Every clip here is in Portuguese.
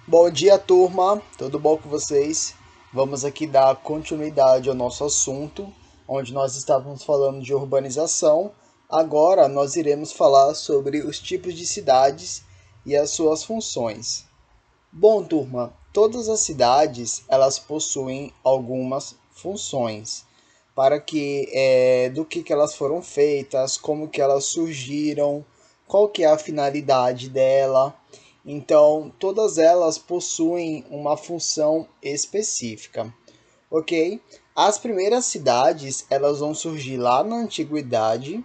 Bom dia, turma. Tudo bom com vocês? Vamos aqui dar continuidade ao nosso assunto, onde nós estávamos falando de urbanização. Agora nós iremos falar sobre os tipos de cidades e as suas funções. Bom, turma, todas as cidades elas possuem algumas funções para do que elas foram feitas, como que elas surgiram, qual que é a finalidade dela. Então, todas elas possuem uma função específica, ok? As primeiras cidades elas vão surgir lá na antiguidade,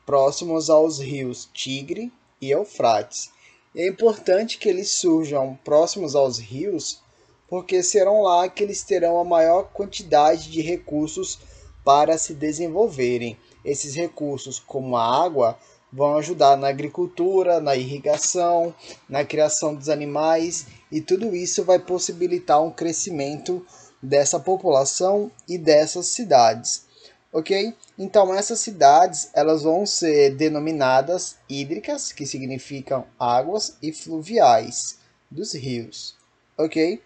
próximos aos rios Tigre e Eufrates. E é importante que eles surjam próximos aos rios, porque serão lá que eles terão a maior quantidade de recursos para se desenvolverem. Esses recursos, como a água, vão ajudar na agricultura, na irrigação, na criação dos animais, e tudo isso vai possibilitar um crescimento dessa população e dessas cidades. Ok? Então essas cidades elas vão ser denominadas hídricas, que significam águas, e fluviais dos rios. Ok?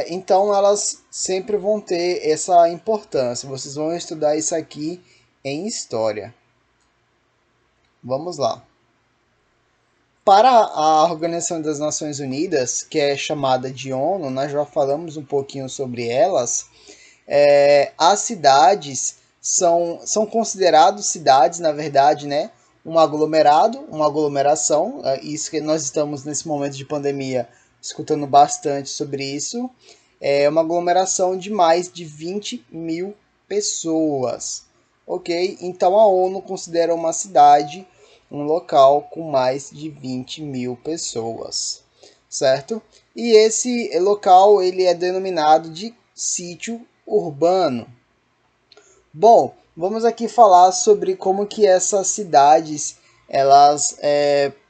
Então elas sempre vão ter essa importância. Vocês vão estudar isso aqui em história. Vamos lá. Para a Organização das Nações Unidas, que é chamada de ONU, nós já falamos um pouquinho sobre elas. As cidades são consideradas cidades, na verdade, né? Um aglomerado, uma aglomeração. Isso que nós estamos nesse momento de pandemia escutando bastante sobre isso. É uma aglomeração de mais de 20 mil pessoas. Ok? Então a ONU considera uma cidade um local com mais de 20 mil pessoas, certo? E esse local ele é denominado de sítio urbano. Bom, vamos aqui falar sobre como que essas cidades elas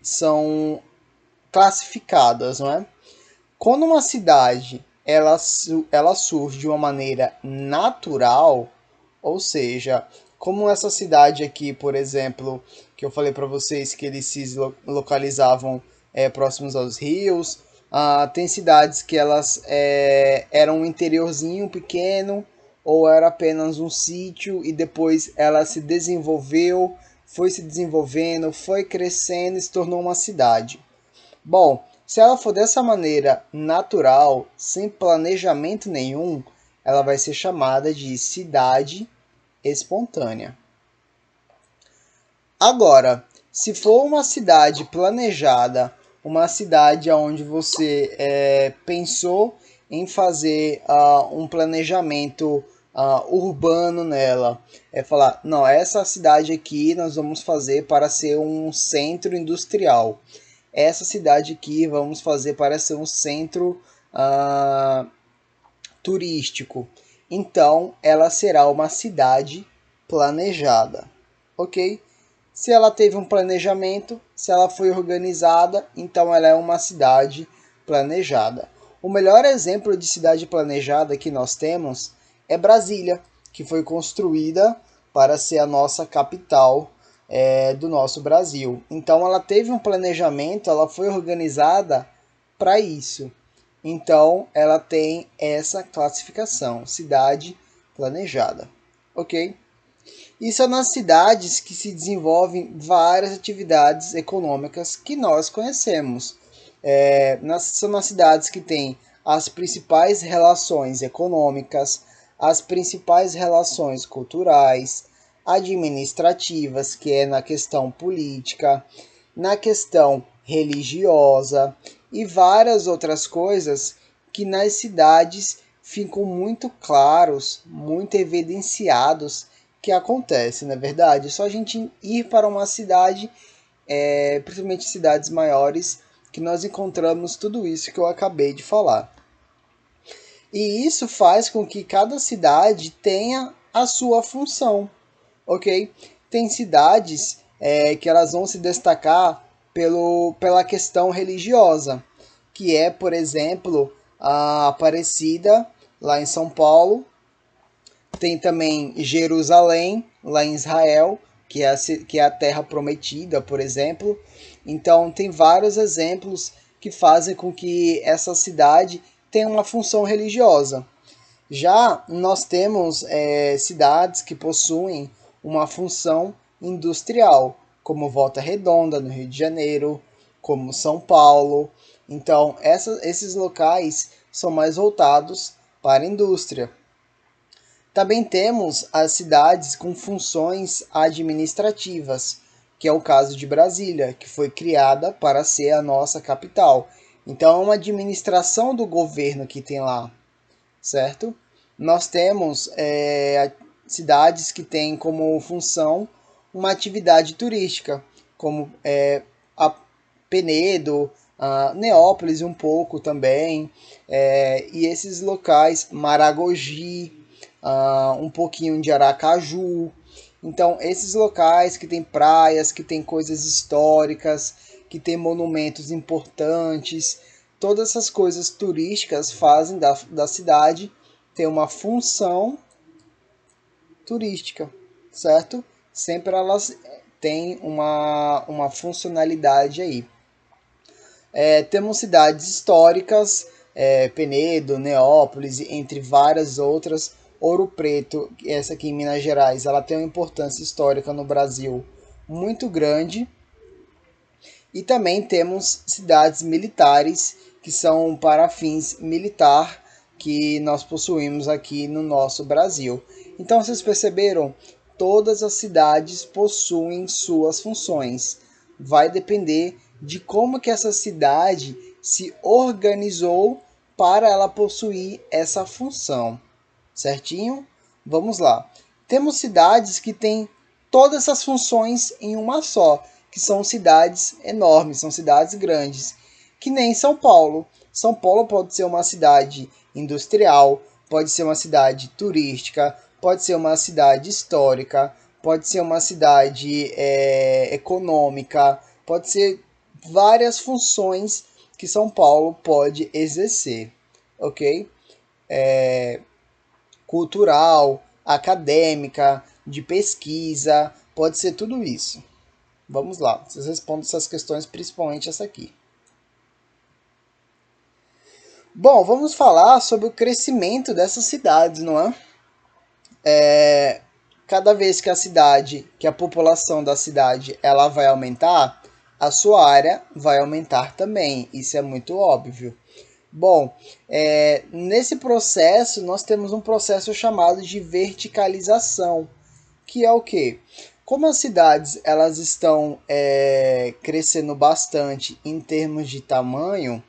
são classificadas, não é? Quando uma cidade ela surge de uma maneira natural, ou seja, como essa cidade aqui, por exemplo, que eu falei para vocês que eles se localizavam próximos aos rios, tem cidades que elas eram um interiorzinho pequeno ou era apenas um sítio e depois ela se desenvolveu, foi se desenvolvendo, foi crescendo e se tornou uma cidade. Bom, se ela for dessa maneira natural, sem planejamento nenhum, ela vai ser chamada de cidade espontânea. Agora, se for uma cidade planejada, uma cidade onde você pensou em fazer um planejamento urbano nela, falar, não, essa cidade aqui nós vamos fazer para ser um centro industrial. Essa cidade aqui vamos fazer para ser um centro turístico. Então, ela será uma cidade planejada, ok? Se ela teve um planejamento, se ela foi organizada, então ela é uma cidade planejada. O melhor exemplo de cidade planejada que nós temos é Brasília, que foi construída para ser a nossa capital do nosso Brasil. Então ela teve um planejamento, ela foi organizada para isso. Então ela tem essa classificação, cidade planejada, ok? E são nas cidades que se desenvolvem várias atividades econômicas que nós conhecemos. São nas cidades que tem as principais relações econômicas, as principais relações culturais, administrativas, que é na questão política, na questão religiosa e várias outras coisas que nas cidades ficam muito claros, muito evidenciados que acontece, na verdade. É só a gente ir para uma cidade, principalmente cidades maiores, que nós encontramos tudo isso que eu acabei de falar. E isso faz com que cada cidade tenha a sua função, ok? Tem cidades que elas vão se destacar pela questão religiosa, que é, por exemplo, a Aparecida, lá em São Paulo. Tem também Jerusalém, lá em Israel, que é a terra prometida, por exemplo. Então, tem vários exemplos que fazem com que essa cidade tenha uma função religiosa. Já nós temos cidades que possuem uma função industrial, como Volta Redonda, no Rio de Janeiro, como São Paulo. Então, esses locais são mais voltados para a indústria. Também temos as cidades com funções administrativas, que é o caso de Brasília, que foi criada para ser a nossa capital. Então, é uma administração do governo que tem lá, certo? Nós temos cidades que têm como função uma atividade turística, como a Penedo, a Neópolis um pouco também, e esses locais, Maragogi, um pouquinho de Aracaju. Então, esses locais que tem praias, que tem coisas históricas, que tem monumentos importantes, todas essas coisas turísticas fazem da cidade ter uma função turística, certo? Sempre elas têm uma funcionalidade aí. Temos cidades históricas, Penedo, Neópolis, entre várias outras. Ouro Preto, essa aqui em Minas Gerais, ela tem uma importância histórica no Brasil muito grande. E também temos cidades militares, que são para fins militar, que nós possuímos aqui no nosso Brasil. Então, vocês perceberam? Todas as cidades possuem suas funções. Vai depender de como que essa cidade se organizou para ela possuir essa função. Certinho? Vamos lá. Temos cidades que têm todas essas funções em uma só, que são cidades enormes, são cidades grandes, que nem São Paulo. São Paulo pode ser uma cidade industrial, pode ser uma cidade turística, pode ser uma cidade histórica, pode ser uma cidade econômica, pode ser várias funções que São Paulo pode exercer, ok? Cultural, acadêmica, de pesquisa, pode ser tudo isso. Vamos lá, vocês respondem essas questões, principalmente essa aqui. Bom, vamos falar sobre o crescimento dessas cidades, não é? Cada vez que a população da cidade ela vai aumentar, a sua área vai aumentar também. Isso é muito óbvio. Bom, nesse processo nós temos um processo chamado de verticalização, que é o quê? Como as cidades elas estão crescendo bastante em termos de tamanho,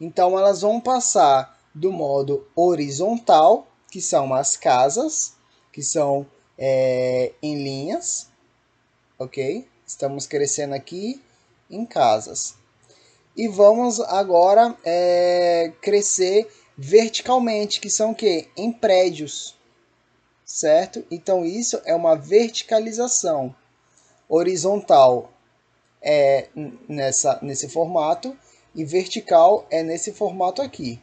então elas vão passar do modo horizontal, que são as casas, que são em linhas, ok? Estamos crescendo aqui em casas. E vamos agora crescer verticalmente, que são o quê? Em prédios, certo? Então isso é uma verticalização. Horizontal é nesse formato e vertical é nesse formato aqui.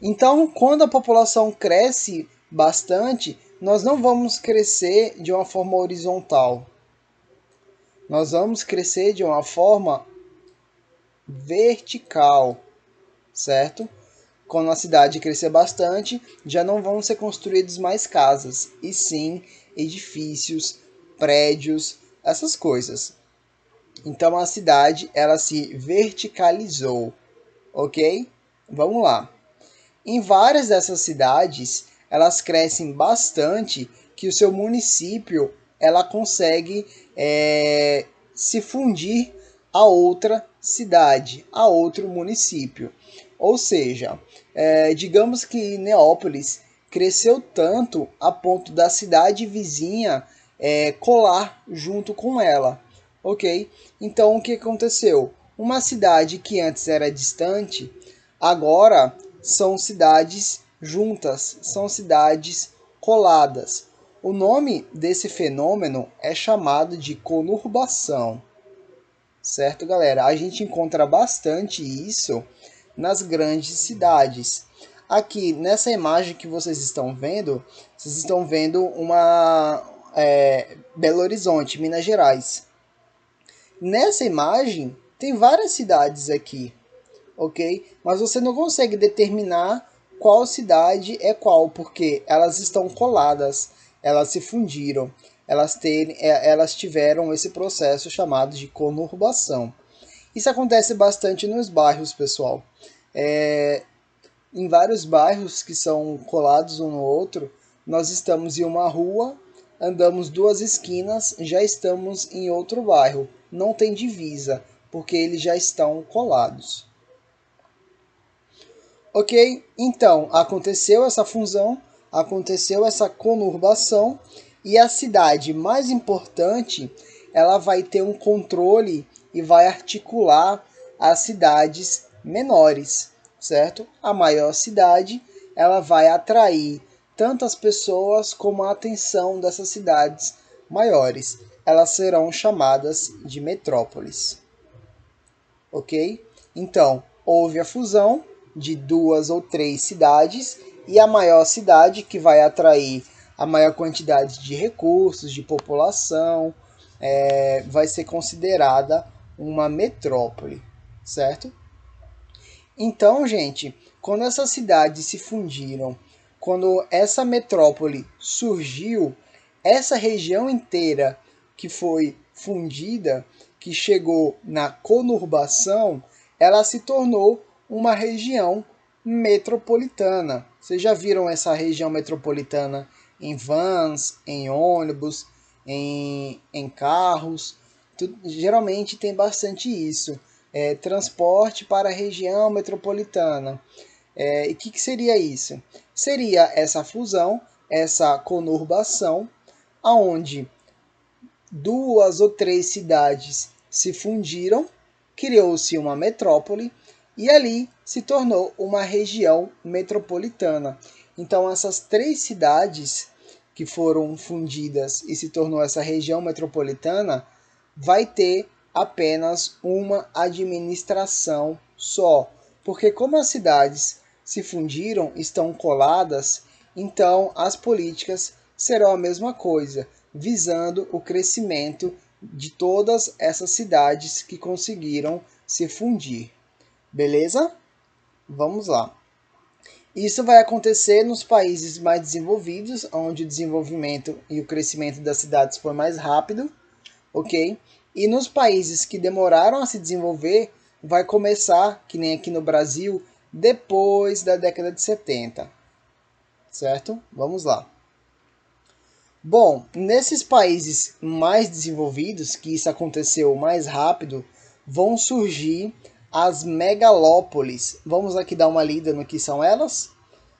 Então, quando a população cresce bastante, nós não vamos crescer de uma forma horizontal. Nós vamos crescer de uma forma vertical, certo? Quando a cidade crescer bastante, já não vão ser construídas mais casas, e sim edifícios, prédios, essas coisas. Então a cidade ela se verticalizou, ok? Vamos lá. Em várias dessas cidades, elas crescem bastante que o seu município ela consegue se fundir a outra cidade, a outro município. Ou seja, digamos que Neópolis cresceu tanto a ponto da cidade vizinha colar junto com ela, ok? Então o que aconteceu? Uma cidade que antes era distante, agora são cidades juntas, são cidades coladas. O nome desse fenômeno é chamado de conurbação. Certo, galera? A gente encontra bastante isso nas grandes cidades. Aqui nessa imagem que vocês estão vendo uma Belo Horizonte, Minas Gerais. Nessa imagem Tem várias cidades aqui, ok? Mas você não consegue determinar qual cidade é qual, porque elas estão coladas, elas se fundiram, elas tiveram esse processo chamado de conurbação. Isso acontece bastante nos bairros, pessoal. Em vários bairros que são colados um no outro, nós estamos em uma rua, andamos duas esquinas, já estamos em outro bairro. Não tem divisa, porque eles já estão colados. Ok? Então, aconteceu essa fusão, aconteceu essa conurbação, e a cidade mais importante, ela vai ter um controle e vai articular as cidades menores, certo? A maior cidade, ela vai atrair tanto as pessoas como a atenção dessas cidades maiores. Elas serão chamadas de metrópoles, ok? Então, houve a fusão de duas ou três cidades e a maior cidade, que vai atrair a maior quantidade de recursos, de população, vai ser considerada uma metrópole, certo? Então, gente, quando essas cidades se fundiram, quando essa metrópole surgiu, essa região inteira que foi fundida, que chegou na conurbação, ela se tornou uma região metropolitana. Vocês já viram essa região metropolitana em vans, em ônibus, em carros? Geralmente tem bastante isso. Transporte para a região metropolitana. E o que seria isso? Seria essa fusão, essa conurbação, aonde duas ou três cidades se fundiram, criou-se uma metrópole e ali se tornou uma região metropolitana. Então essas três cidades que foram fundidas e se tornou essa região metropolitana vai ter apenas uma administração só, porque como as cidades se fundiram, estão coladas, então as políticas serão a mesma coisa, visando o crescimento de todas essas cidades que conseguiram se fundir. Beleza? Vamos lá. Isso vai acontecer nos países mais desenvolvidos, onde o desenvolvimento e o crescimento das cidades foi mais rápido, ok? E nos países que demoraram a se desenvolver, vai começar, que nem aqui no Brasil, depois da década de 70, certo? Vamos lá. Bom, nesses países mais desenvolvidos, que isso aconteceu mais rápido, vão surgir as megalópolis. Vamos aqui dar uma lida no que são elas?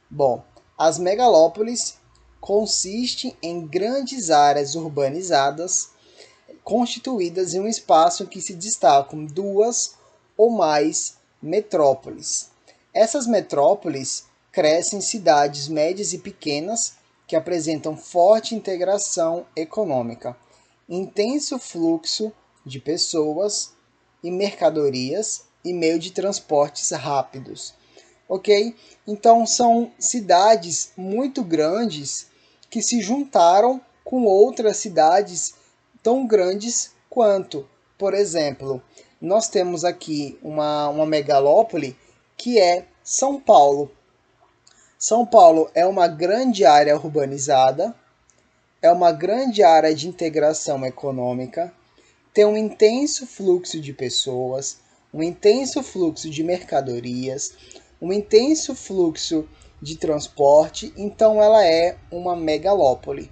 Bom, as megalópolis consistem em grandes áreas urbanizadas constituídas em um espaço em que se destacam duas ou mais metrópoles. Essas metrópoles crescem em cidades médias e pequenas que apresentam forte integração econômica, intenso fluxo de pessoas e mercadorias e meio de transportes rápidos. Ok? Então são cidades muito grandes que se juntaram com outras cidades tão grandes quanto. Por exemplo, nós temos aqui uma megalópole que é São Paulo. São Paulo é uma grande área urbanizada, é uma grande área de integração econômica, tem um intenso fluxo de pessoas, um intenso fluxo de mercadorias, um intenso fluxo de transporte, então ela é uma megalópole,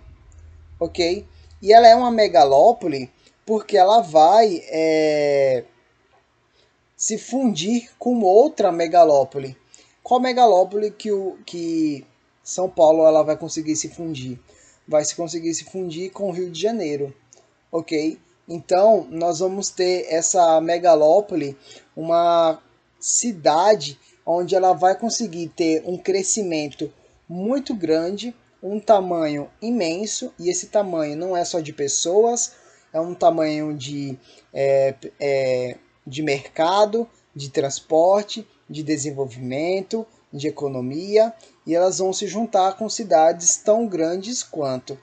ok? E ela é uma megalópole porque ela vai se fundir com outra megalópole. Qual megalópole que São Paulo ela vai conseguir se fundir? Vai se conseguir se fundir com o Rio de Janeiro, ok? Então nós vamos ter essa megalópole, uma cidade onde ela vai conseguir ter um crescimento muito grande, um tamanho imenso, e esse tamanho não é só de pessoas, é um tamanho de mercado, de transporte, de desenvolvimento, de economia, e elas vão se juntar com cidades tão grandes quanto.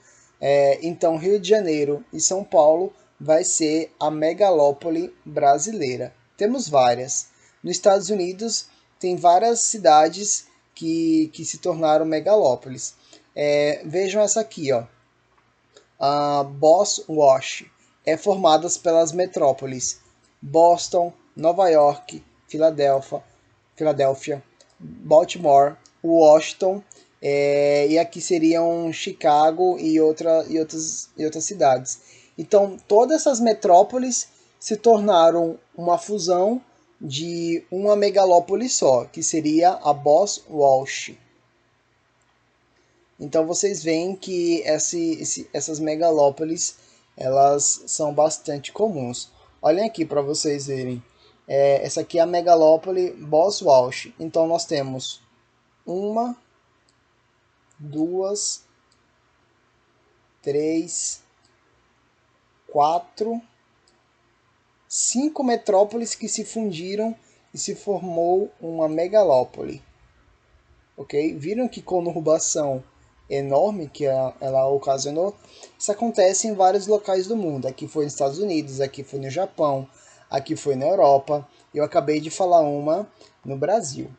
Então, Rio de Janeiro e São Paulo vai ser a megalópole brasileira, Temos várias. Nos Estados Unidos, tem várias cidades que se tornaram megalópolis. Vejam essa aqui, ó. A Boss Wash é formada pelas metrópoles Boston, Nova York, Filadélfia, Baltimore, Washington, e aqui seriam Chicago e outras cidades. Então, todas essas metrópoles se tornaram uma fusão de uma megalópole só, que seria a Boss Walsh. Então vocês veem que essas megalópolis elas são bastante comuns. Olhem aqui para vocês verem. Essa aqui é a megalópole Boss Walsh. Então nós temos uma, duas, três, quatro, 5 metrópoles que se fundiram e se formou uma megalópole. Ok? Viram que conurbação enorme que ela ocasionou? Isso acontece em vários locais do mundo. Aqui foi nos Estados Unidos, aqui foi no Japão, aqui foi na Europa. Eu acabei de falar uma no Brasil.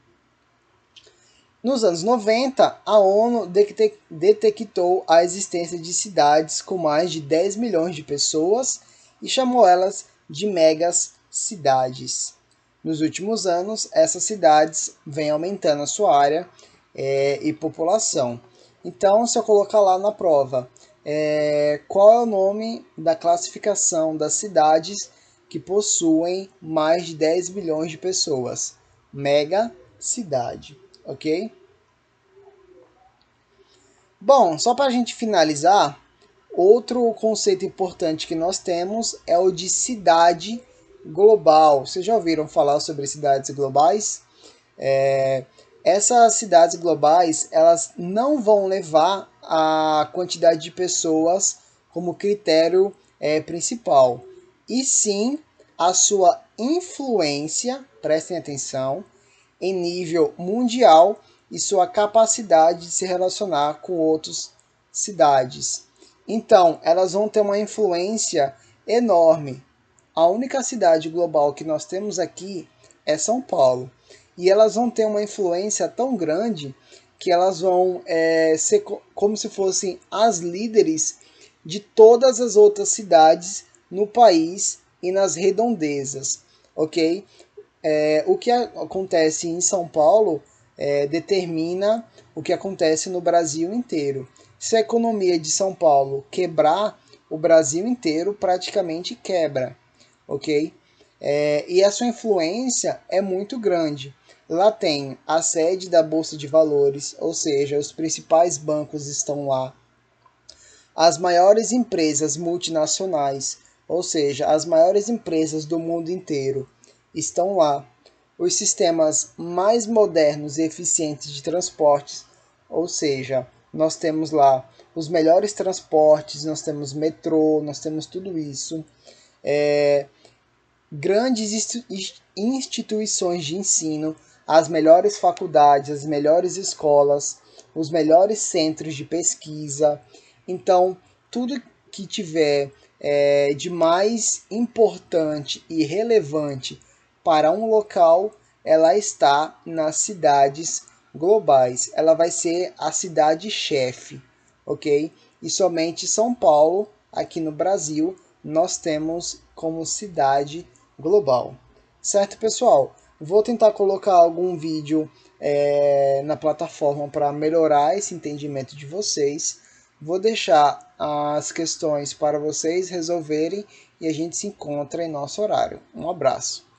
Nos anos 90, a ONU detectou a existência de cidades com mais de 10 milhões de pessoas e chamou elas de megas cidades. Nos últimos anos, essas cidades vêm aumentando a sua área e população. Então, se eu colocar lá na prova, qual é o nome da classificação das cidades que possuem mais de 10 milhões de pessoas? Mega cidade, ok? Bom, só para a gente finalizar, outro conceito importante que nós temos é o de cidade global. Vocês já ouviram falar sobre cidades globais? Essas cidades globais, elas não vão levar a quantidade de pessoas como critério principal, e sim a sua influência, prestem atenção, em nível mundial e sua capacidade de se relacionar com outras cidades. Então, elas vão ter uma influência enorme. A única cidade global que nós temos aqui é São Paulo. E elas vão ter uma influência tão grande que elas vão ser como se fossem as líderes de todas as outras cidades no país e nas redondezas, ok? O que acontece em São Paulo determina o que acontece no Brasil inteiro. Se a economia de São Paulo quebrar, o Brasil inteiro praticamente quebra, ok? E a sua influência é muito grande. Lá tem a sede da Bolsa de Valores, ou seja, os principais bancos estão lá. As maiores empresas multinacionais, ou seja, as maiores empresas do mundo inteiro, estão lá. Os sistemas mais modernos e eficientes de transportes, ou seja, nós temos lá os melhores transportes, nós temos metrô, nós temos tudo isso. Grandes instituições de ensino, as melhores faculdades, as melhores escolas, os melhores centros de pesquisa. Então, tudo que tiver de mais importante e relevante para um local, ela está nas cidades globais. Ela vai ser a cidade-chefe, ok? E somente São Paulo, aqui no Brasil, nós temos como cidade global. Certo, pessoal? Vou tentar colocar algum vídeo na plataforma para melhorar esse entendimento de vocês. Vou deixar as questões para vocês resolverem e a gente se encontra em nosso horário. Um abraço.